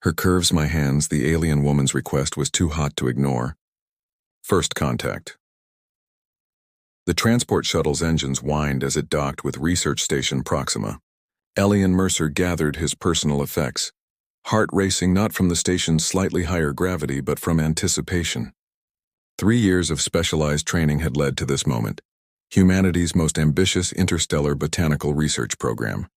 Her curves my hands, the alien woman's request was too hot to ignore. First contact. The transport shuttle's engines whined as it docked with Research Station Proxima. Elian Mercer gathered his personal effects, heart racing not from the station's slightly higher gravity but from anticipation. 3 years of specialized training had led to this moment, humanity's most ambitious interstellar botanical research program.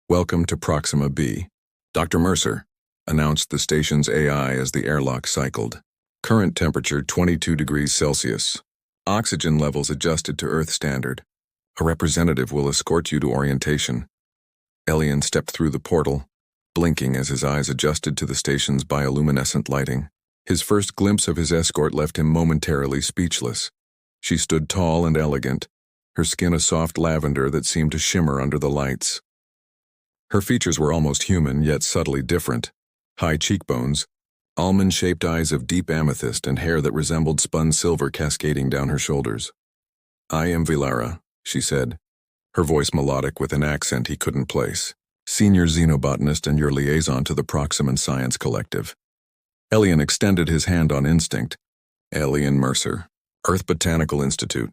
Welcome to Proxima B. Dr. Mercer, announced the station's AI as the airlock cycled. Current temperature 22 degrees Celsius. Oxygen levels adjusted to Earth standard. A representative will escort you to orientation. Elian stepped through the portal, blinking as his eyes adjusted to the station's bioluminescent lighting. His first glimpse of his escort left him momentarily speechless. She stood tall and elegant, her skin a soft lavender that seemed to shimmer under the lights. Her features were almost human, yet subtly different. High cheekbones, almond-shaped eyes of deep amethyst, and hair that resembled spun silver cascading down her shoulders. "I am Vilara," she said, her voice melodic with an accent he couldn't place. "Senior xenobotanist and your liaison to the Proximan Science Collective." Elian extended his hand on instinct. "Elian Mercer, Earth Botanical Institute."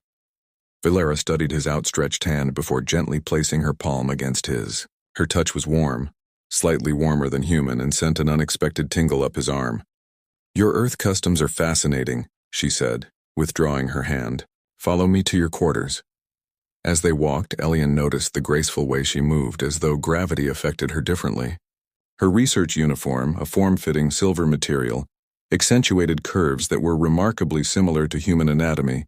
Vilara studied his outstretched hand before gently placing her palm against his. Her touch was warm, slightly warmer than human, and sent an unexpected tingle up his arm. "Your Earth customs are fascinating," she said, withdrawing her hand. "Follow me to your quarters." As they walked, Elian noticed the graceful way she moved, as though gravity affected her differently. Her research uniform, a form-fitting silver material, accentuated curves that were remarkably similar to human anatomy,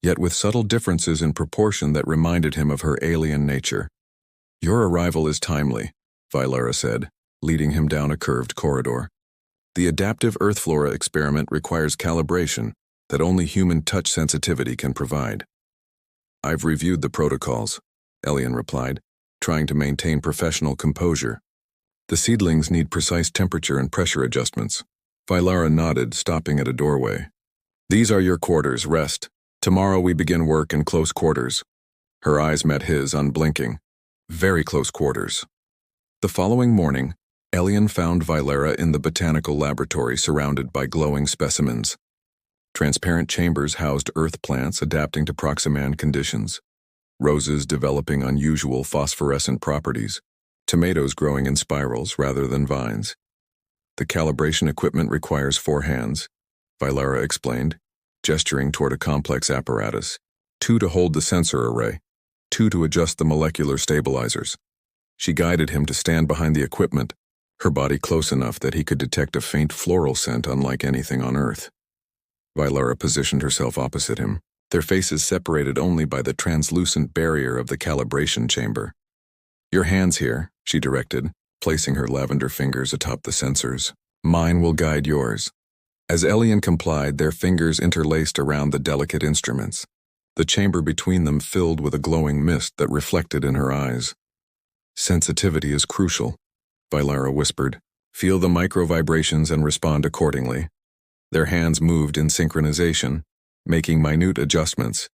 yet with subtle differences in proportion that reminded him of her alien nature. "Your arrival is timely," Vilara said, leading him down a curved corridor. "The adaptive Earth flora experiment requires calibration that only human touch sensitivity can provide." "I've reviewed the protocols," Elian replied, trying to maintain professional composure. "The seedlings need precise temperature and pressure adjustments." Vilara nodded, stopping at a doorway. "These are your quarters, rest. Tomorrow we begin work in close quarters." Her eyes met his, unblinking. Very close quarters. The following morning, Elian found Vilara in the botanical laboratory surrounded by glowing specimens. Transparent chambers housed earth plants adapting to Proximan conditions, roses developing unusual phosphorescent properties, tomatoes growing in spirals rather than vines. "The calibration equipment requires 4 hands," Vilara explained, gesturing toward a complex apparatus. 2 to hold the sensor array, 2 to adjust the molecular stabilizers. She guided him to stand behind the equipment, her body close enough that he could detect a faint floral scent unlike anything on Earth. Vilara positioned herself opposite him, their faces separated only by the translucent barrier of the calibration chamber. "Your hands here," she directed, placing her lavender fingers atop the sensors. "Mine will guide yours." As Elian complied, their fingers interlaced around the delicate instruments, the chamber between them filled with a glowing mist that reflected in her eyes. "Sensitivity is crucial," Vilara whispered. "Feel the micro-vibrations and respond accordingly." Their hands moved in synchronization, making minute adjustments.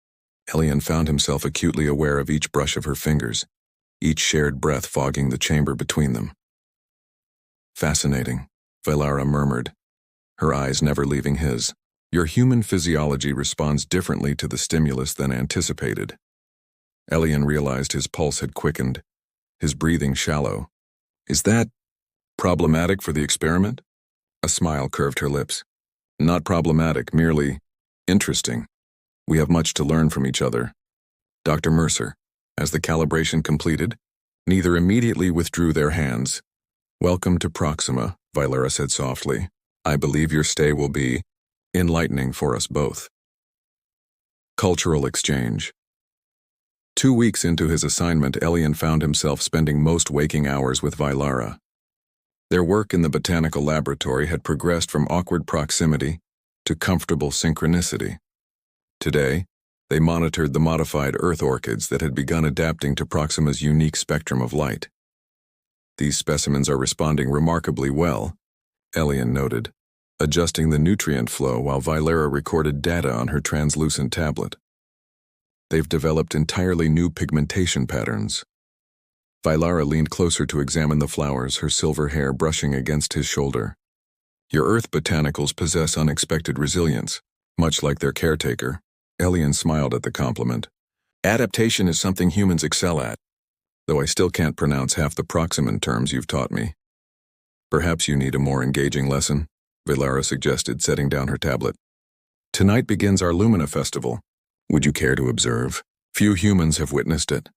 Elian found himself acutely aware of each brush of her fingers, each shared breath fogging the chamber between them. "Fascinating," Vilara murmured, her eyes never leaving his. "Your human physiology responds differently to the stimulus than anticipated." Elian realized his pulse had quickened, his breathing shallow. "Is that problematic for the experiment?" A smile curved her lips. "Not problematic, merely interesting. We have much to learn from each other." Dr. Mercer, as the calibration completed, neither immediately withdrew their hands. "Welcome to Proxima," Vilara said softly. "I believe your stay will be enlightening for us both." Cultural exchange. 2 weeks into his assignment, Elian found himself spending most waking hours with Vilara. Their work in the botanical laboratory had progressed from awkward proximity to comfortable synchronicity. Today, they monitored the modified Earth orchids that had begun adapting to Proxima's unique spectrum of light. "These specimens are responding remarkably well," Elian noted, adjusting the nutrient flow while Vilara recorded data on her translucent tablet. "They've developed entirely new pigmentation patterns." Vylara leaned closer to examine the flowers, her silver hair brushing against his shoulder. Your Earth botanicals possess unexpected resilience, much like their caretaker. Elian smiled at the compliment. Adaptation is something humans excel at, though I still can't pronounce half the Proximan terms you've taught me. Perhaps you need a more engaging lesson, Vylara suggested, setting down her tablet. Tonight begins our Lumina Festival. Would you care to observe? Few humans have witnessed it.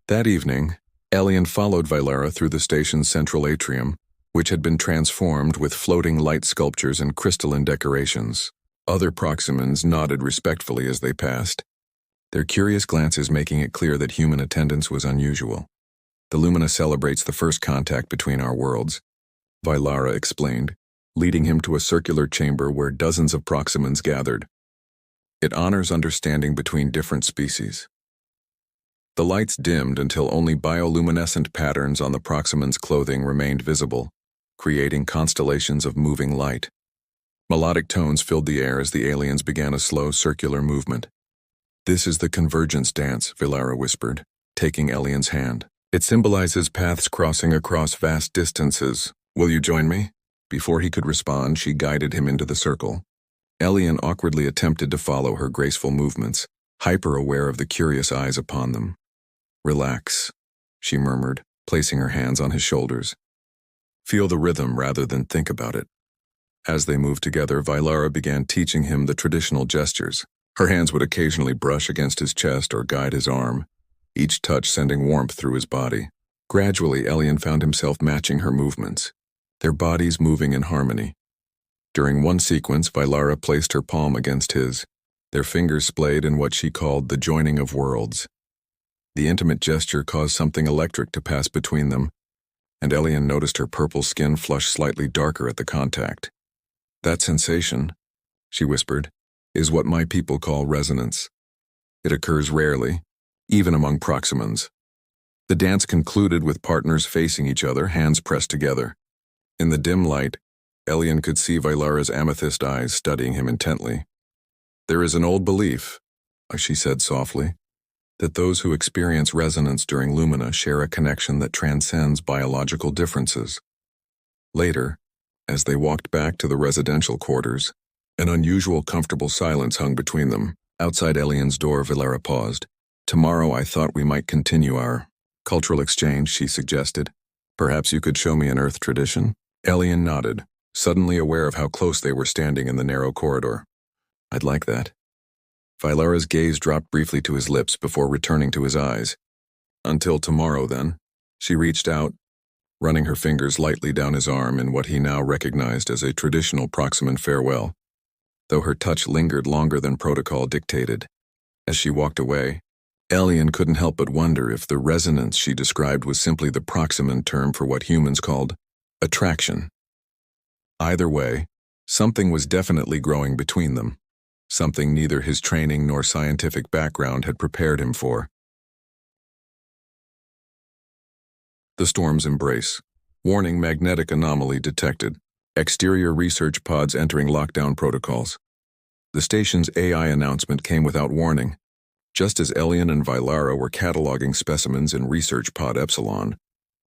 That evening, Elian followed Vylara through the station's central atrium, which had been transformed with floating light sculptures and crystalline decorations. Other Proximans nodded respectfully as they passed, their curious glances making it clear that human attendance was unusual. The Lumina celebrates the first contact between our worlds, Vylara explained, leading him to a circular chamber where dozens of Proximans gathered. It honors understanding between different species. The lights dimmed until only bioluminescent patterns on the Proximan's clothing remained visible, creating constellations of moving light. Melodic tones filled the air as the aliens began a slow circular movement. This is the convergence dance, Vylara whispered, taking Elian's hand. It symbolizes paths crossing across vast distances. Will you join me? Before he could respond, she guided him into the circle. Elian awkwardly attempted to follow her graceful movements, hyper-aware of the curious eyes upon them. Relax, she murmured, placing her hands on his shoulders. Feel the rhythm rather than think about it. As they moved together, Vylara began teaching him the traditional gestures. Her hands would occasionally brush against his chest or guide his arm, each touch sending warmth through his body. Gradually, Elian found himself matching her movements, their bodies moving in harmony. During one sequence, Vylara placed her palm against his, their fingers splayed in what she called the joining of worlds. The intimate gesture caused something electric to pass between them, and Elian noticed her purple skin flush slightly darker at the contact. That sensation, she whispered, is what my people call resonance. It occurs rarely, even among Proximans. The dance concluded with partners facing each other, hands pressed together. In the dim light, Elian could see Vylara's amethyst eyes studying him intently. There is an old belief, she said softly, that those who experience resonance during Lumina share a connection that transcends biological differences. Later, as they walked back to the residential quarters, an unusual comfortable silence hung between them. Outside Elian's door, Vylara paused. Tomorrow I thought we might continue our cultural exchange, she suggested. Perhaps you could show me an Earth tradition? Elian nodded, suddenly aware of how close they were standing in the narrow corridor. I'd like that. Vylara's gaze dropped briefly to his lips before returning to his eyes. Until tomorrow, then. She reached out, running her fingers lightly down his arm in what he now recognized as a traditional Proximan farewell, though her touch lingered longer than protocol dictated. As she walked away, Elian couldn't help but wonder if the resonance she described was simply the Proximan term for what humans called attraction. Either way, something was definitely growing between them, something neither his training nor scientific background had prepared him for. The storm's embrace. Warning: magnetic anomaly detected. Exterior research pods entering lockdown protocols. The station's AI announcement came without warning. Just as Elian and Vylara were cataloging specimens in Research Pod Epsilon,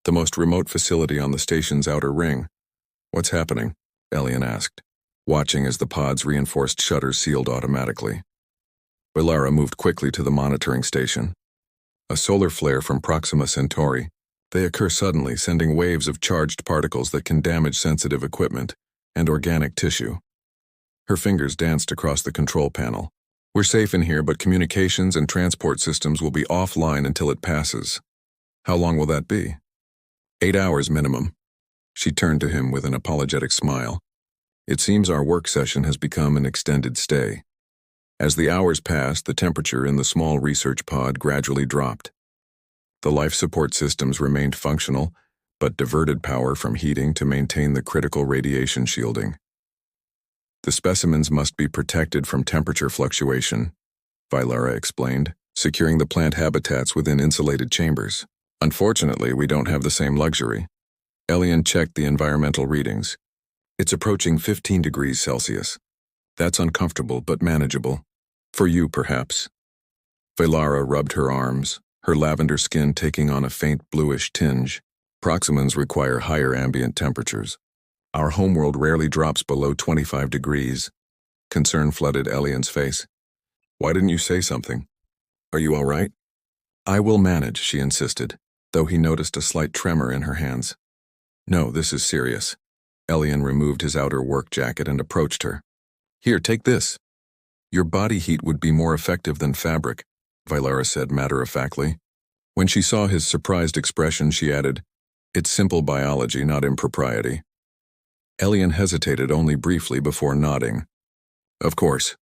the most remote facility on the station's outer ring. What's happening? Elian asked, watching as the pod's reinforced shutters sealed automatically. Vylara moved quickly to the monitoring station. A solar flare from Proxima Centauri. They occur suddenly, sending waves of charged particles that can damage sensitive equipment and organic tissue. Her fingers danced across the control panel. We're safe in here, but communications and transport systems will be offline until it passes. How long will that be? 8 hours minimum. She turned to him with an apologetic smile. It seems our work session has become an extended stay. As the hours passed, the temperature in the small research pod gradually dropped. The life support systems remained functional, but diverted power from heating to maintain the critical radiation shielding. The specimens must be protected from temperature fluctuation, Vylara explained, securing the plant habitats within insulated chambers. Unfortunately, we don't have the same luxury. Elian checked the environmental readings. It's approaching 15 degrees Celsius. That's uncomfortable but manageable. For you, perhaps. Vylara rubbed her arms, her lavender skin taking on a faint bluish tinge. Proximans require higher ambient temperatures. Our homeworld rarely drops below 25 degrees. Concern flooded Elian's face. Why didn't you say something? Are you all right? I will manage, she insisted, though he noticed a slight tremor in her hands. No, this is serious. Elian removed his outer work jacket and approached her. Here, take this. Your body heat would be more effective than fabric, Vilara said matter-of-factly. When she saw his surprised expression, she added, It's simple biology, not impropriety. Elian hesitated only briefly before nodding. Of course.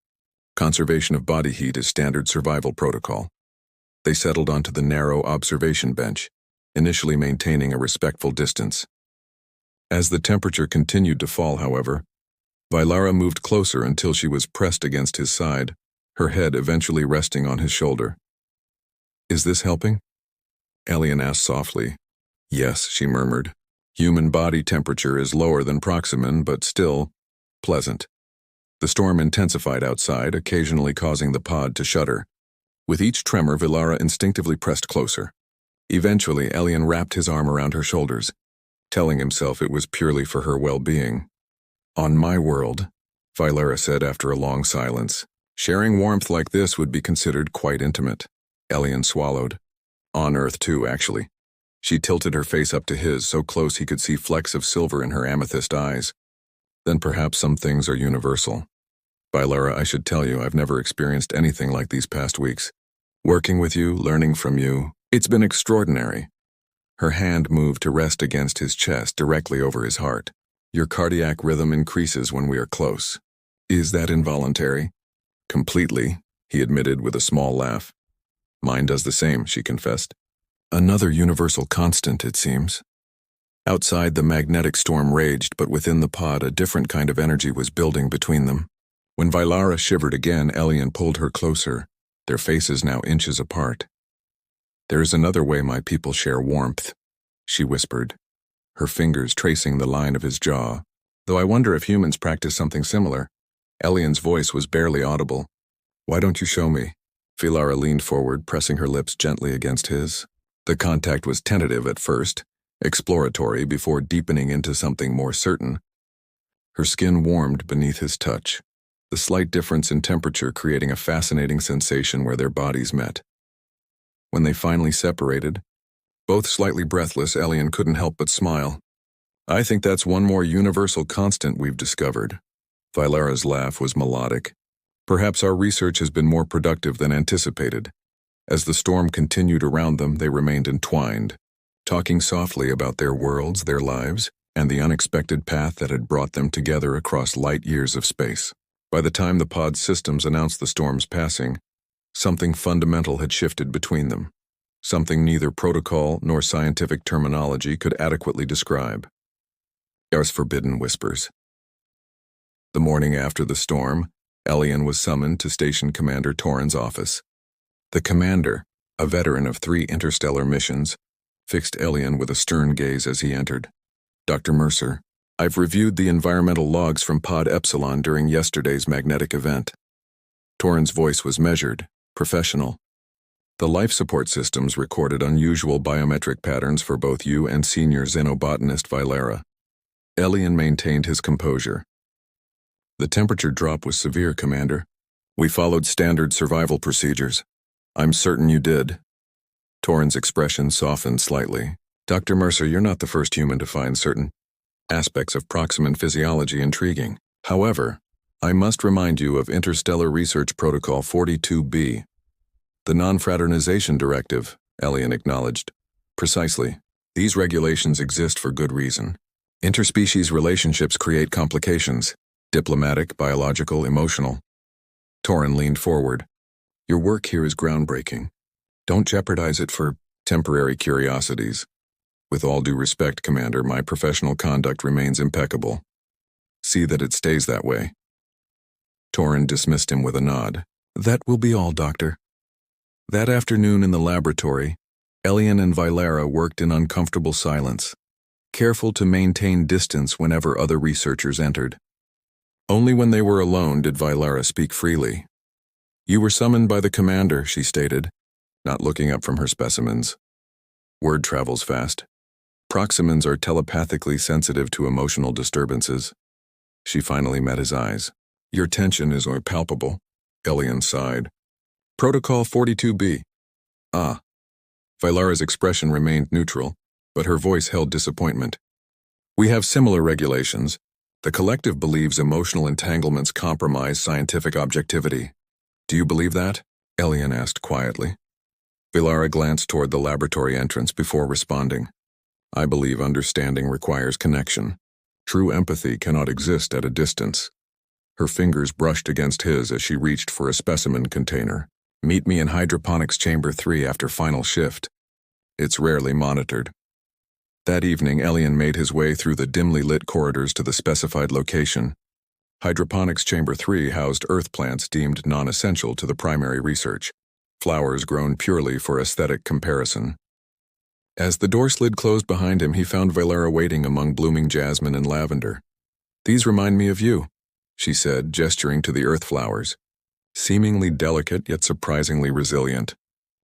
Conservation of body heat is standard survival protocol. They settled onto the narrow observation bench, initially maintaining a respectful distance. As the temperature continued to fall, however, Vilara moved closer until she was pressed against his side, her head eventually resting on his shoulder. Is this helping? Elian asked softly. Yes, she murmured. Human body temperature is lower than Proximan, but still pleasant. The storm intensified outside, occasionally causing the pod to shudder. With each tremor, Vilara instinctively pressed closer. Eventually, Elian wrapped his arm around her shoulders, telling himself it was purely for her well-being. On my world, Vilara said after a long silence, sharing warmth like this would be considered quite intimate. Elian swallowed. On Earth too, actually. She tilted her face up to his, so close he could see flecks of silver in her amethyst eyes. Then perhaps some things are universal. Vilara, I should tell you, I've never experienced anything like these past weeks. Working with you, learning from you, it's been extraordinary. Her hand moved to rest against his chest, directly over his heart. Your cardiac rhythm increases when we are close. Is that involuntary? Completely, he admitted with a small laugh. Mine does the same, she confessed. Another universal constant, it seems. Outside, the magnetic storm raged, but within the pod, a different kind of energy was building between them. When Vilara shivered again, Elian pulled her closer, their faces now inches apart. There is another way my people share warmth, she whispered, her fingers tracing the line of his jaw. Though I wonder if humans practice something similar. Elian's voice was barely audible. Why don't you show me? Vilara leaned forward, pressing her lips gently against his. The contact was tentative at first, exploratory before deepening into something more certain. Her skin warmed beneath his touch, the slight difference in temperature creating a fascinating sensation where their bodies met. When they finally separated, both slightly breathless, Elian couldn't help but smile. I think that's one more universal constant we've discovered. Vilara's laugh was melodic. Perhaps our research has been more productive than anticipated. As the storm continued around them, they remained entwined, talking softly about their worlds, their lives, and the unexpected path that had brought them together across light years of space. By the time the pod's systems announced the storm's passing, something fundamental had shifted between them, something neither protocol nor scientific terminology could adequately describe. Ars forbidden whispers. The morning after the storm, Elian was summoned to Station Commander Torin's office. The commander, a veteran of 3 interstellar missions, fixed Elian with a stern gaze as he entered. Dr. Mercer, I've reviewed the environmental logs from Pod Epsilon during yesterday's magnetic event. Torin's voice was measured, professional. The life support systems recorded unusual biometric patterns for both you and senior xenobotanist Vilara. Elian maintained his composure. The temperature drop was severe, Commander. We followed standard survival procedures. I'm certain you did. Torin's expression softened slightly. Dr. Mercer, you're not the first human to find certain aspects of Proximan physiology intriguing. However, I must remind you of Interstellar Research Protocol 42B. The Non-Fraternization Directive, Elian acknowledged. Precisely. These regulations exist for good reason. Interspecies relationships create complications. Diplomatic, biological, emotional. Torin leaned forward. Your work here is groundbreaking. Don't jeopardize it for temporary curiosities. With all due respect, Commander, my professional conduct remains impeccable. See that it stays that way. Torin dismissed him with a nod. That will be all, Doctor. That afternoon in the laboratory, Elian and Vilara worked in uncomfortable silence, careful to maintain distance whenever other researchers entered. Only when they were alone did Vilara speak freely. You were summoned by the commander, she stated. not looking up from her specimens. Word travels fast. Proximans are telepathically sensitive to emotional disturbances. She finally met his eyes. Your tension is palpable, Elian sighed. Protocol 42B. Ah. Vilara's expression remained neutral, but her voice held disappointment. We have similar regulations. The collective believes emotional entanglements compromise scientific objectivity. Do you believe that? Elian asked quietly. Vilara glanced toward the laboratory entrance before responding. I believe understanding requires connection. True empathy cannot exist at a distance. Her fingers brushed against his as she reached for a specimen container. Meet me in hydroponics chamber 3 after final shift. It's rarely monitored. That evening, Elian made his way through the dimly lit corridors to the specified location. Hydroponics chamber 3 housed earth plants deemed non-essential to the primary research, flowers grown purely for aesthetic comparison. As the door slid closed behind him, he found Vilara waiting among blooming jasmine and lavender. These remind me of you, she said, gesturing to the earth flowers. Seemingly delicate yet surprisingly resilient.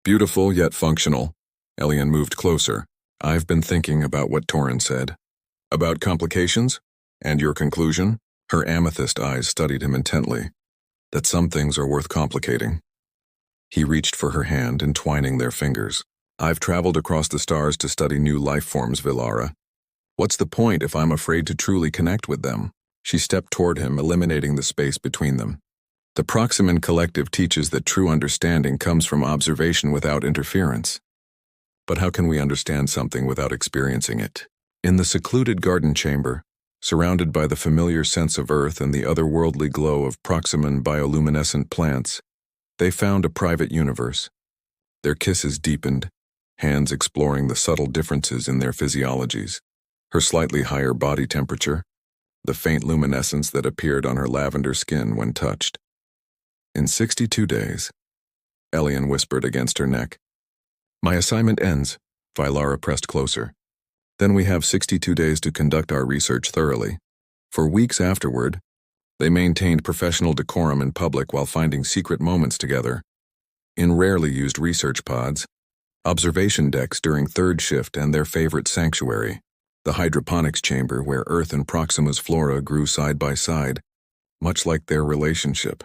Beautiful yet functional. Elian moved closer. I've been thinking about what Torin said. About complications? And your conclusion? Her amethyst eyes studied him intently. That some things are worth complicating. He reached for her hand, entwining their fingers. I've traveled across the stars to study new life forms, Vilara. What's the point if I'm afraid to truly connect with them? She stepped toward him, eliminating the space between them. The Proximan Collective teaches that true understanding comes from observation without interference. But how can we understand something without experiencing it? In the secluded garden chamber, surrounded by the familiar sense of earth and the otherworldly glow of Proximan bioluminescent plants, they found a private universe. Their kisses deepened, hands exploring the subtle differences in their physiologies. Her slightly higher body temperature, the faint luminescence that appeared on her lavender skin when touched. In 62 days, Elian whispered against her neck. My assignment ends, Vilara pressed closer. Then we have 62 days to conduct our research thoroughly. For weeks afterward, they maintained professional decorum in public while finding secret moments together. In rarely used research pods, observation decks during third shift, and their favorite sanctuary, the hydroponics chamber where Earth and Proxima's flora grew side by side, much like their relationship.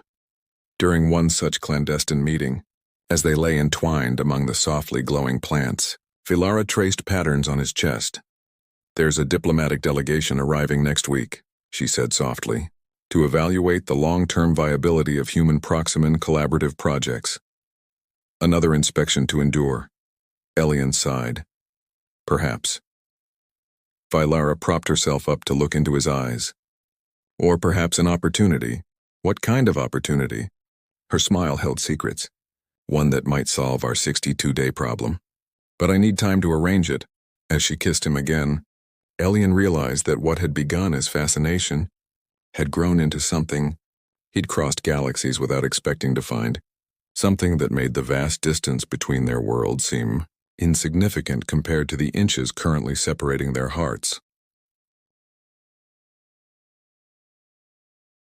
During one such clandestine meeting, as they lay entwined among the softly glowing plants, Vilara traced patterns on his chest. There's a diplomatic delegation arriving next week, she said softly, to evaluate the long-term viability of human Proximan collaborative projects. Another inspection to endure. Elian sighed. Perhaps. Vilara propped herself up to look into his eyes. Or perhaps an opportunity. What kind of opportunity? Her smile held secrets. One that might solve our 62-day problem. But I need time to arrange it. As she kissed him again, Elian realized that what had begun as fascination had grown into something he'd crossed galaxies without expecting to find. Something that made the vast distance between their worlds seem insignificant compared to the inches currently separating their hearts.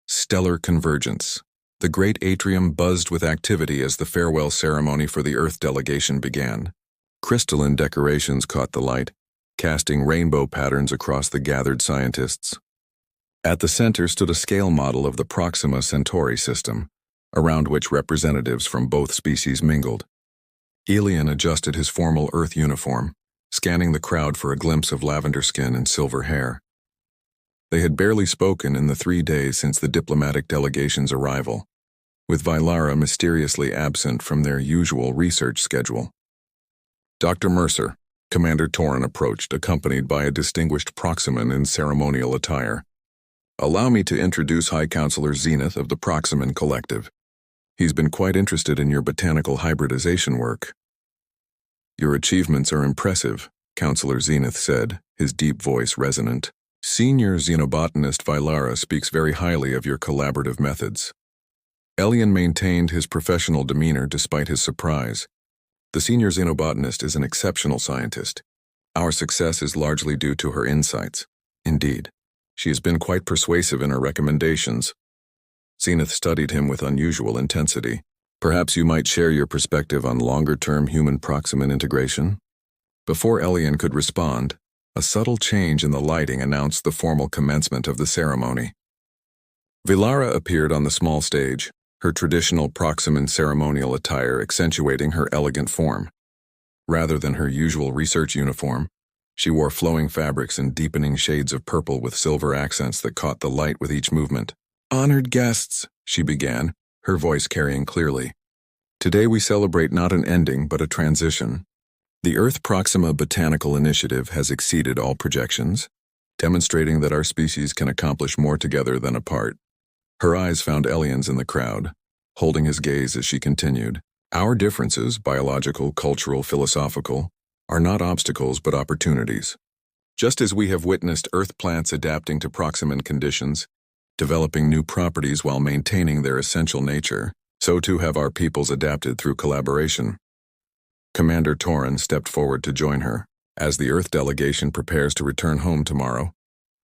Stellar convergence. The great atrium buzzed with activity as the farewell ceremony for the Earth delegation began. Crystalline decorations caught the light, casting rainbow patterns across the gathered scientists. At the center stood a scale model of the Proxima Centauri system, around which representatives from both species mingled. Elian adjusted his formal Earth uniform, scanning the crowd for a glimpse of lavender skin and silver hair. They had barely spoken in the 3 days since the diplomatic delegation's arrival, with Vilara mysteriously absent from their usual research schedule. Dr. Mercer, Commander Torin approached, accompanied by a distinguished Proximan in ceremonial attire. Allow me to introduce High Counselor Zenith of the Proximan Collective. He's been quite interested in your botanical hybridization work. Your achievements are impressive, Counselor Zenith said, his deep voice resonant. Senior xenobotanist Vilara speaks very highly of your collaborative methods. Elian maintained his professional demeanor despite his surprise. The senior xenobotanist is an exceptional scientist. Our success is largely due to her insights. Indeed, she has been quite persuasive in her recommendations. Zenith studied him with unusual intensity. Perhaps you might share your perspective on longer-term human-Proximan integration? Before Elian could respond, a subtle change in the lighting announced the formal commencement of the ceremony. Vilara appeared on the small stage, her traditional Proximan ceremonial attire accentuating her elegant form. Rather than her usual research uniform, she wore flowing fabrics and deepening shades of purple with silver accents that caught the light with each movement. "Honored guests," she began, her voice carrying clearly. "Today we celebrate not an ending but a transition. The Earth Proxima Botanical Initiative has exceeded all projections, demonstrating that our species can accomplish more together than apart." Her eyes found Elian's in the crowd, holding his gaze as she continued. "Our differences, biological, cultural, philosophical, are not obstacles but opportunities. Just as we have witnessed Earth plants adapting to Proximan conditions, developing new properties while maintaining their essential nature, so too have our peoples adapted through collaboration." Commander Torin stepped forward to join her. "As the Earth delegation prepares to return home tomorrow,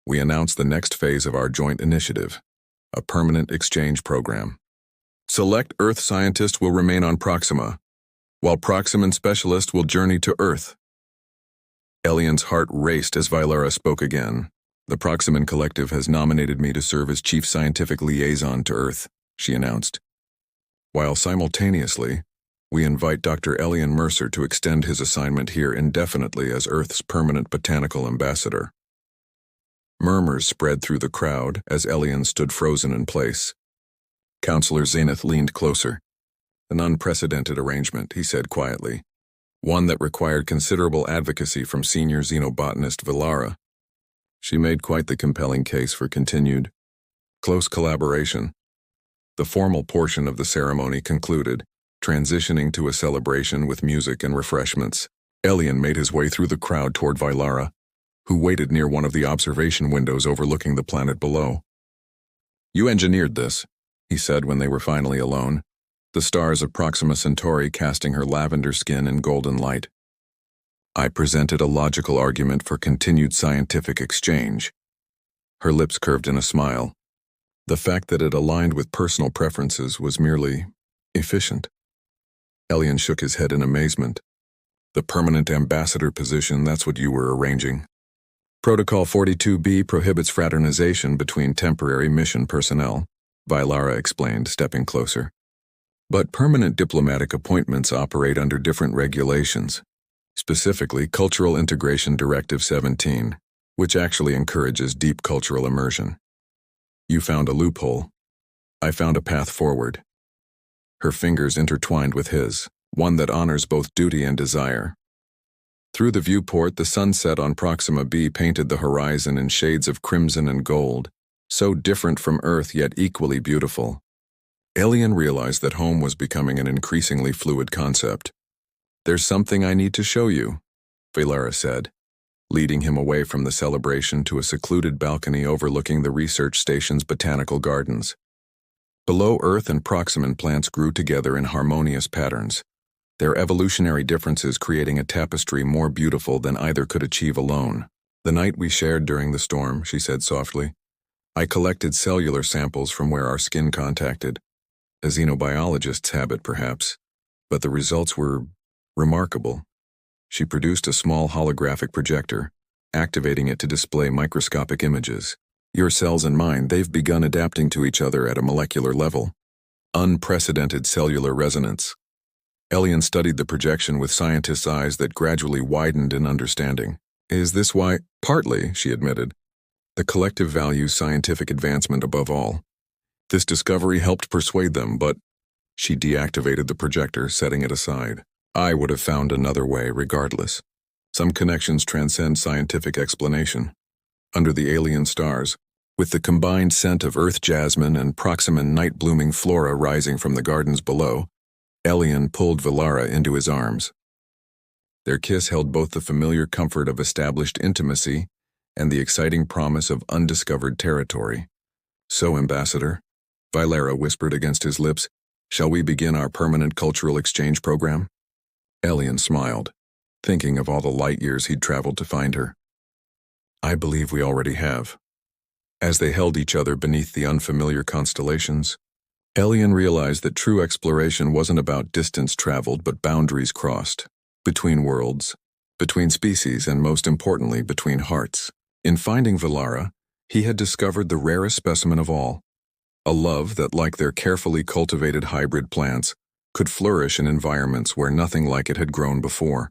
we announce the next phase of our joint initiative, a permanent exchange program. Select Earth scientists will remain on Proxima, while Proximan specialists will journey to Earth." Elian's heart raced as Vilara spoke again. "The Proximan Collective has nominated me to serve as Chief Scientific Liaison to Earth," she announced. "While simultaneously, we invite Dr. Elian Mercer to extend his assignment here indefinitely as Earth's permanent botanical ambassador." Murmurs spread through the crowd as Elian stood frozen in place. Counselor Zenith leaned closer. "An unprecedented arrangement," he said quietly. "One that required considerable advocacy from senior xenobotanist Vilara. She made quite the compelling case for continued, close collaboration." The formal portion of the ceremony concluded, transitioning to a celebration with music and refreshments. Elian made his way through the crowd toward Vilara, who waited near one of the observation windows overlooking the planet below. "You engineered this," he said when they were finally alone, the stars of Proxima Centauri casting her lavender skin in golden light. "I presented a logical argument for continued scientific exchange." Her lips curved in a smile. The fact that it aligned with personal preferences was merely efficient. Elian shook his head in amazement. "The permanent ambassador position, that's what you were arranging." "Protocol 42B prohibits fraternization between temporary mission personnel," Vilara explained, stepping closer. "But permanent diplomatic appointments operate under different regulations, specifically Cultural Integration Directive 17, which actually encourages deep cultural immersion. You found a loophole. I found a path forward." Her fingers intertwined with his, one that honors both duty and desire. Through the viewport, the sunset on Proxima B painted the horizon in shades of crimson and gold, so different from Earth yet equally beautiful. Elian realized that home was becoming an increasingly fluid concept. "There's something I need to show you," Vilara said, leading him away from the celebration to a secluded balcony overlooking the research station's botanical gardens. Below, Earth and Proximan plants grew together in harmonious patterns, their evolutionary differences creating a tapestry more beautiful than either could achieve alone. "The night we shared during the storm," she said softly, "I collected cellular samples from where our skin contacted. A xenobiologist's habit, perhaps, but the results were remarkable." She produced a small holographic projector, activating it to display microscopic images. "Your cells and mine, they've begun adapting to each other at a molecular level. Unprecedented cellular resonance." Elian studied the projection with scientists' eyes that gradually widened in understanding. "Is this why?" "Partly," she admitted. "The collective values scientific advancement above all. This discovery helped persuade them, but..." She deactivated the projector, setting it aside. "I would have found another way regardless. Some connections transcend scientific explanation. Under the alien stars, with the combined scent of earth jasmine and Proximan night-blooming flora rising from the gardens below, Elian pulled Vilara into his arms. Their kiss held both the familiar comfort of established intimacy and the exciting promise of undiscovered territory. "So, Ambassador," Vilara whispered against his lips, "shall we begin our permanent cultural exchange program?" Elian smiled, thinking of all the light years he'd traveled to find her. "I believe we already have." As they held each other beneath the unfamiliar constellations, Elian realized that true exploration wasn't about distance traveled but boundaries crossed, between worlds, between species, and most importantly, between hearts. In finding Velara, he had discovered the rarest specimen of all, a love that, like their carefully cultivated hybrid plants, could flourish in environments where nothing like it had grown before.